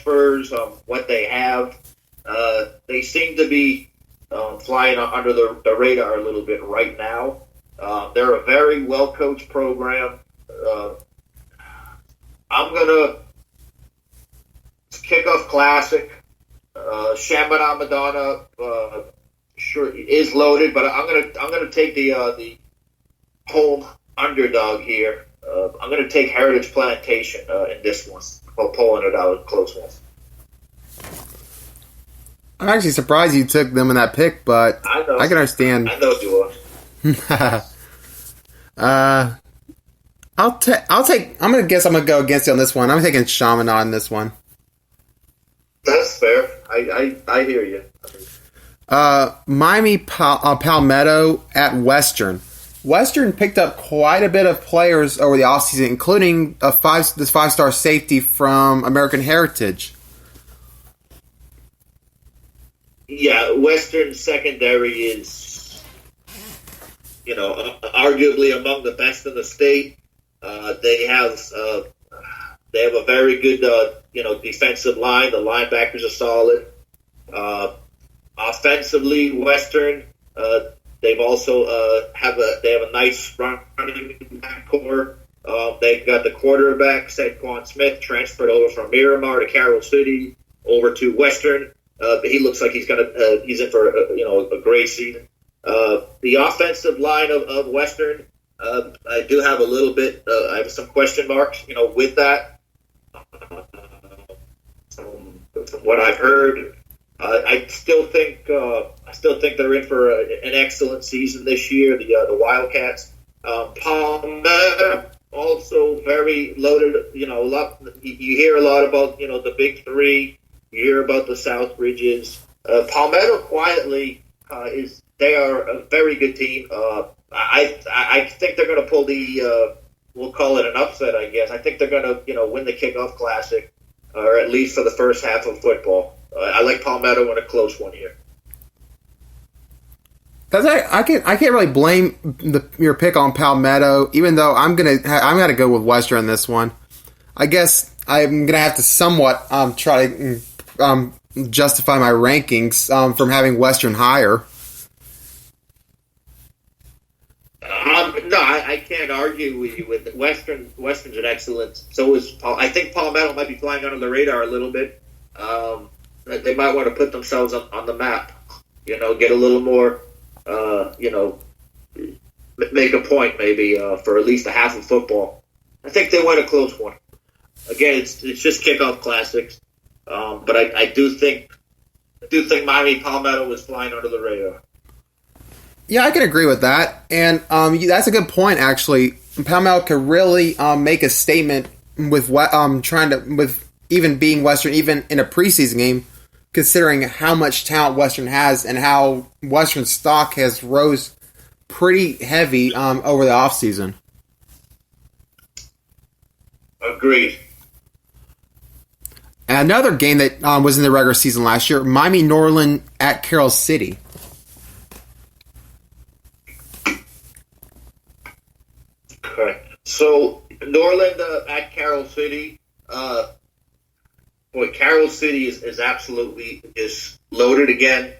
transfers, what they have. They seem to be flying under the radar a little bit right now. They're a very well-coached program. I'm going to Kickoff Classic. Chaminade Madonna sure is loaded, but I'm gonna take the home underdog here. I'm gonna take Heritage Plantation in this one. While pulling it out, a close one. I'm actually surprised you took them in that pick, but I can understand. I know you are. I'm gonna go against you on this one. I'm taking Chaminade in this one. That's fair. I hear you. Miami Palmetto at Western. Western picked up quite a bit of players over the offseason, including this five-star safety from American Heritage. Yeah, Western secondary is, arguably among the best in the state. They have a very good, defensive line. The linebackers are solid. Offensively, Western, they've also have a nice running back core. They've got the quarterback, Saquon Smith, transferred over from Miramar to Carroll City over to Western. He looks like he's in for a great season. The offensive line of Western, I do have a little bit. I have some question marks, with that. From what I've heard, I still think they're in for an excellent season this year. The Wildcats, Palmetto, also very loaded. You hear a lot about the big three. You hear about the Southbridges. Palmetto quietly they are a very good team. I think they're going to pull we'll call it an upset, I guess. I think they're going to win the Kickoff Classic, or at least for the first half of football. I like Palmetto in a close one here. I can't really blame your pick on Palmetto, even though I'm gonna go with Western on this one. I guess I'm gonna have to somewhat try to justify my rankings from having Western higher. No, I can't argue with you. With Western, Western's an excellent. So is I think Palmetto might be flying under the radar a little bit. They might want to put themselves on the map. Get a little more. Make a point maybe for at least a half of football. I think they win a close one. Again, it's just Kickoff Classics, but I do think Miami Palmetto is flying under the radar. Yeah, I can agree with that, and that's a good point. Actually, Palmetto could really make a statement with with even being Western, even in a preseason game, considering how much talent Western has and how Western stock has rose pretty heavy over the offseason. Agreed. Another game that was in the regular season last year, Miami Norland at Carroll City. Correct. So Norland at Carroll City. Carroll City is absolutely loaded again.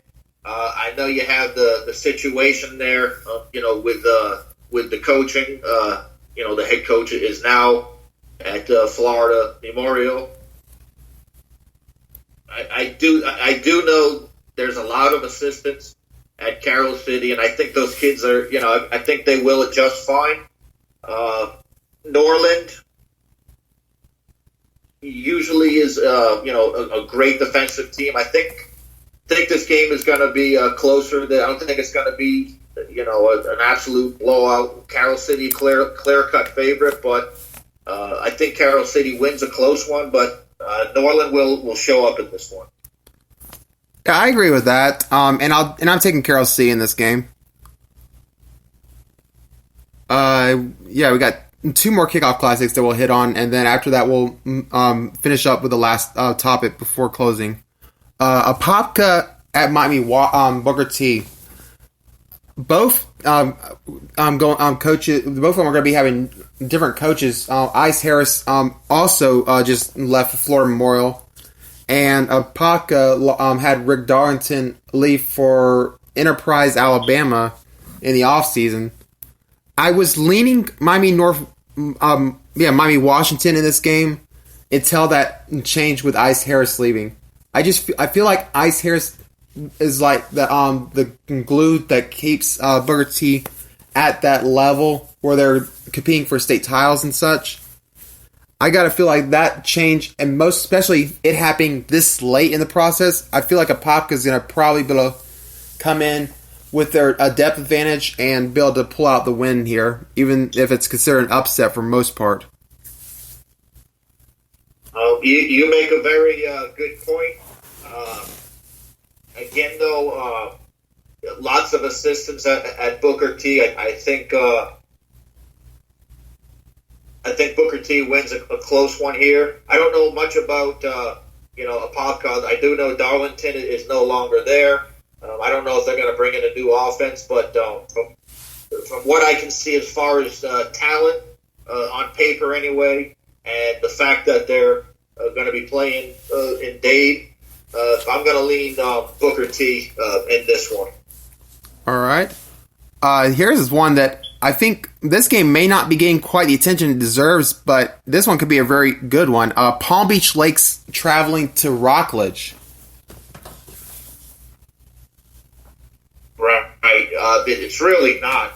I know you have the situation there, with the coaching. The head coach is now at Florida Memorial. I do know there's a lot of assistants at Carroll City, and I think those kids are, I think they will adjust fine. Norland usually is, a great defensive team. I think this game is going to be closer. I don't think it's going to be, an absolute blowout. Carroll City clear-cut favorite, but I think Carroll City wins a close one, but Norland will show up in this one. Yeah, I agree with that. And I'm taking Carroll City in this game. We got two more Kickoff Classics that we'll hit on, and then after that we'll finish up with the last topic before closing. Apopka at Miami Booker T. Both coaches. Both of them are going to be having different coaches. Ice Harris also just left Florida Memorial, and Apopka had Rick Darlington leave for Enterprise, Alabama in the offseason. I was leaning Miami Miami Washington in this game until that changed with Ice Harris leaving. I feel like Ice Harris is like the glue that keeps Booker T at that level where they're competing for state titles and such. I gotta feel like that change, and most especially it happening this late in the process, I feel like Apopka is gonna probably be able to come in with their depth advantage and be able to pull out the win here, even if it's considered an upset for most part. You make a very good point. Again, though, lots of assistance at Booker T. I think Booker T wins a close one here. I don't know much about Apopka. I do know Darlington is no longer there. I don't know if they're going to bring in a new offense, but from what I can see as far as talent on paper anyway, and the fact that they're going to be playing in Dade, I'm going to lean Booker T in this one. All right. Here's one that I think this game may not be getting quite the attention it deserves, but this one could be a very good one. Palm Beach Lakes traveling to Rockledge. Right. It's really not.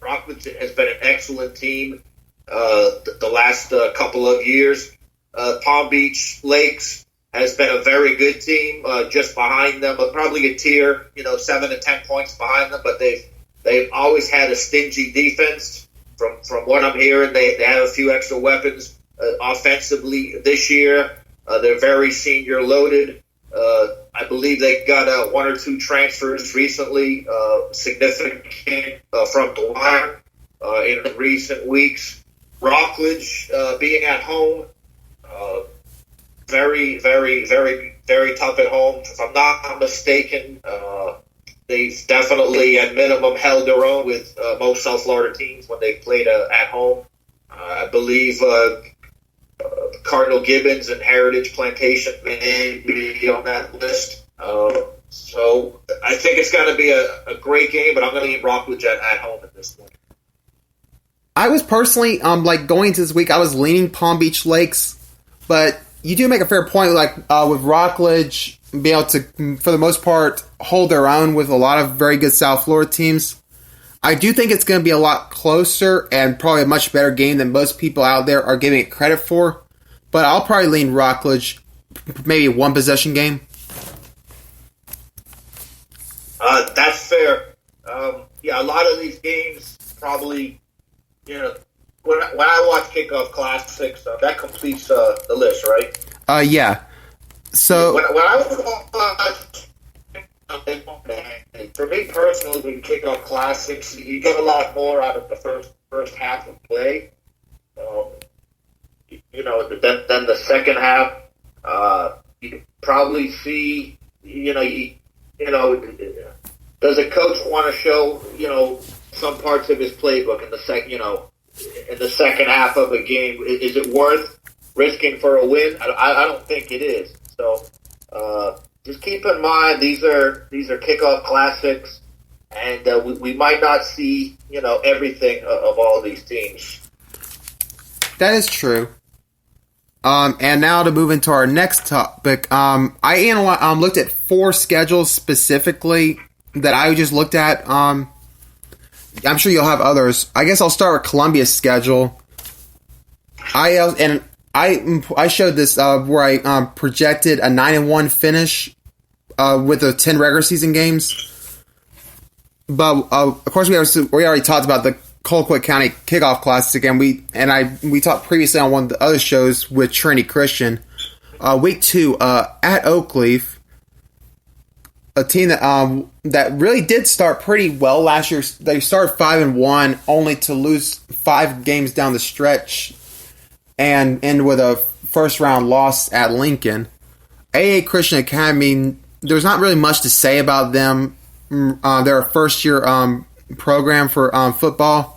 Rockledge has been an excellent team the last couple of years. Palm Beach Lakes has been a very good team just behind them, but probably a tier, 7 to 10 points behind them. But they've always had a stingy defense. From what I'm hearing, they have a few extra weapons offensively this year. They're very senior loaded. I believe they got 1 or 2 transfers recently, significant from the line in recent weeks. Rockledge being at home, very, very, very, very tough at home. If I'm not mistaken, they've definitely, at minimum, held their own with most South Florida teams when they played at home. I believe Cardinal Gibbons and Heritage Plantation may be on that list. So I think it's going to be a great game, but I'm going to leave Rockledge at home at this point. I was personally, going into this week, I was leaning Palm Beach Lakes, but you do make a fair point, with Rockledge being able to, for the most part, hold their own with a lot of very good South Florida teams. I do think it's going to be a lot closer and probably a much better game than most people out there are giving it credit for, but I'll probably lean Rockledge, maybe a one-possession game. That's fair. A lot of these games probably, when I watch Kickoff Classics, that completes the list, right? Yeah. So when I watch, for me personally, when Kickoff Classics, you get a lot more out of the first half of play, than the second half. You probably see, does a coach want to show, some parts of his playbook in the second half of a game? Is it worth risking for a win? I don't think it is. So just keep in mind these are Kickoff Classics, and we might not see everything of all these teams. That is true. And now to move into our next topic, I looked at 4 schedules specifically that I just looked at. I'm sure you'll have others. I guess I'll start with Columbia's schedule. I showed this where I projected a 9-1 finish with the 10 regular season games. But of course, we already talked about the Colquitt County Kickoff Classic, and we talked previously on one of the other shows with Trinity Christian. Week 2 at Oakleaf, a team that really did start pretty well last year. They started 5-1, only to lose 5 games down the stretch, and end with a first round loss at Lincoln. AA Christian Academy, there's not really much to say about them. They're a first year program for football.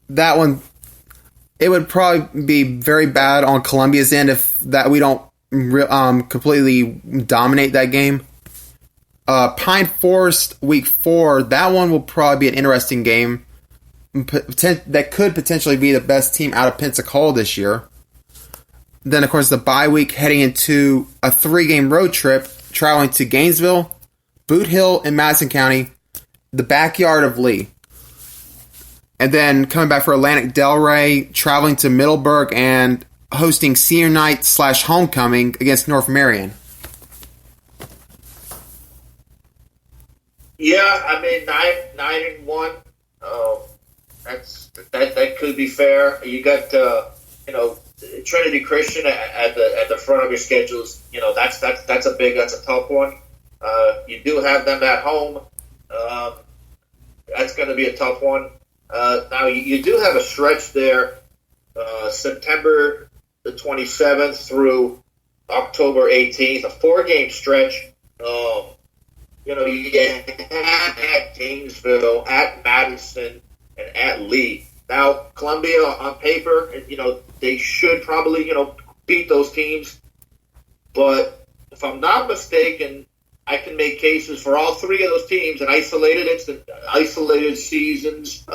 That one, it would probably be very bad on Columbia's end if that we don't completely dominate that game. Pine Forest Week 4, that one will probably be an interesting game. That could potentially be the best team out of Pensacola this year. Then, of course, the bye week heading into a 3-game road trip, traveling to Gainesville, Boot Hill in Madison County, the backyard of Lee. And then coming back for Atlantic Delray, traveling to Middleburg and hosting senior night / homecoming against North Marion. Yeah, I mean 9-1. That could be fair. You got Trinity Christian at the front of your schedules. That's a tough one. You do have them at home. That's going to be a tough one. Now you do have a stretch there, September the 27th through October 18th, a 4-game stretch. You have at Gainesville, at Madison, and at Lee. Now, Columbia on paper, they should probably, beat those teams. But if I'm not mistaken, I can make cases for all 3 of those teams in isolated seasons.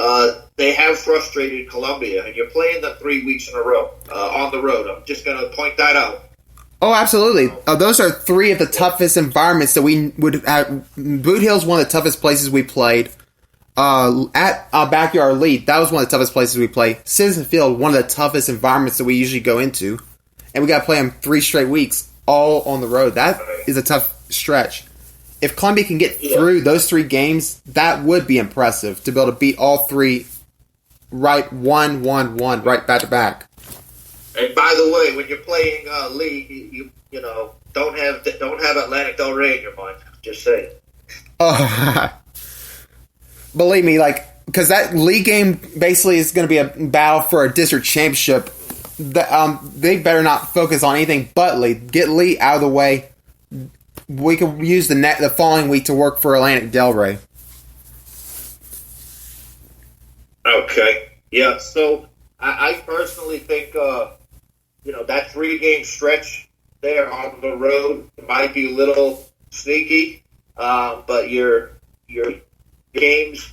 They have frustrated Columbia, and you're playing them 3 weeks in a row on the road. I'm just going to point that out. Oh, absolutely. Those are 3 of the toughest environments that we would have. Boot Hill's one of the toughest places we played. At Backyard Lee, that was one of the toughest places we played. Citizen Field, one of the toughest environments that we usually go into. And we got to play them 3 straight weeks, all on the road. That is a tough stretch. If Columbia can get through those 3 games, that would be impressive to be able to beat all 3 right 1-1-1 right back to back. And by the way, when you're playing Lee, you don't have Atlantic Delray in your mind. Just saying. Believe me, because that Lee game basically is going to be a battle for a district championship. They better not focus on anything but Lee. Get Lee out of the way. We could use the following week to work for Atlantic Delray. Okay. Yeah. So I personally think that 3-game stretch there on the road might be a little sneaky, but your games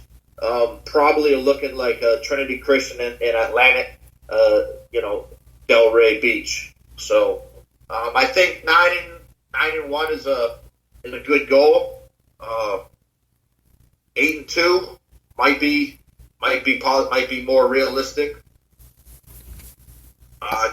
probably are looking like Trinity Christian and Atlantic, Delray Beach. So I think 9-1 is a good goal. 8-2 might be more realistic.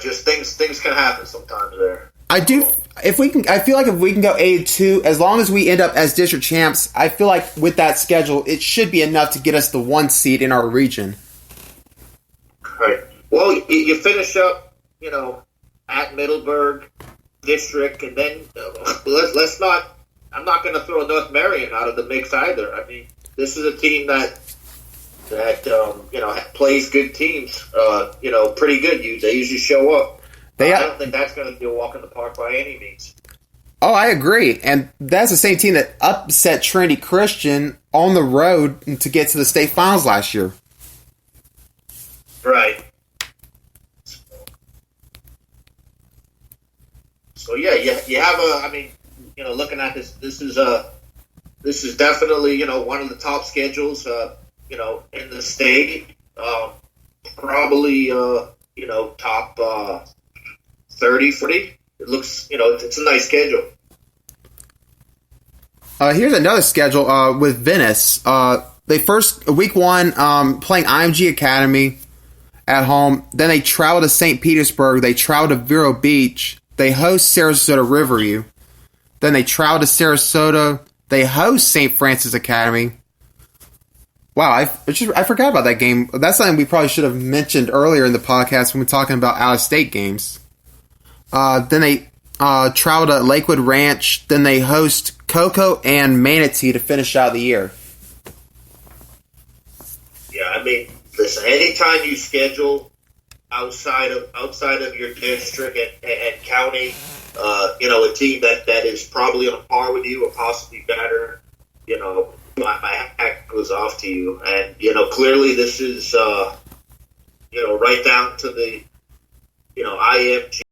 Just things can happen sometimes there. I feel like if we can go 8-2, as long as we end up as district champs, I feel like with that schedule, it should be enough to get us the 1 seed in our region. Right. Well, you finish up, at Middleburg District, and then let's not. I'm not going to throw North Marion out of the mix either. I mean, this is a team that plays good teams. Pretty good. They usually show up. I don't think that's going to be a walk in the park by any means. Oh, I agree. And that's the same team that upset Trinity Christian on the road to get to the state finals last year. Right. So you have looking at this is definitely, one of the top schedules, in the state. Probably, top 30, 40. It looks, it's a nice schedule. Here's another schedule with Venice. They first, week 1, playing IMG Academy at home. Then they travel to St. Petersburg. They travel to Vero Beach. They host Sarasota Riverview. Then they travel to Sarasota. They host St. Francis Academy. Wow, I forgot about that game. That's something we probably should have mentioned earlier in the podcast when we were talking about out-of-state games. Then they travel to Lakewood Ranch. Then they host Cocoa and Manatee to finish out the year. Yeah, I mean, listen, anytime you schedule outside of your district and county, a team that is probably on par with you or possibly better, my hat goes off to you. And, clearly this is right down to the IMG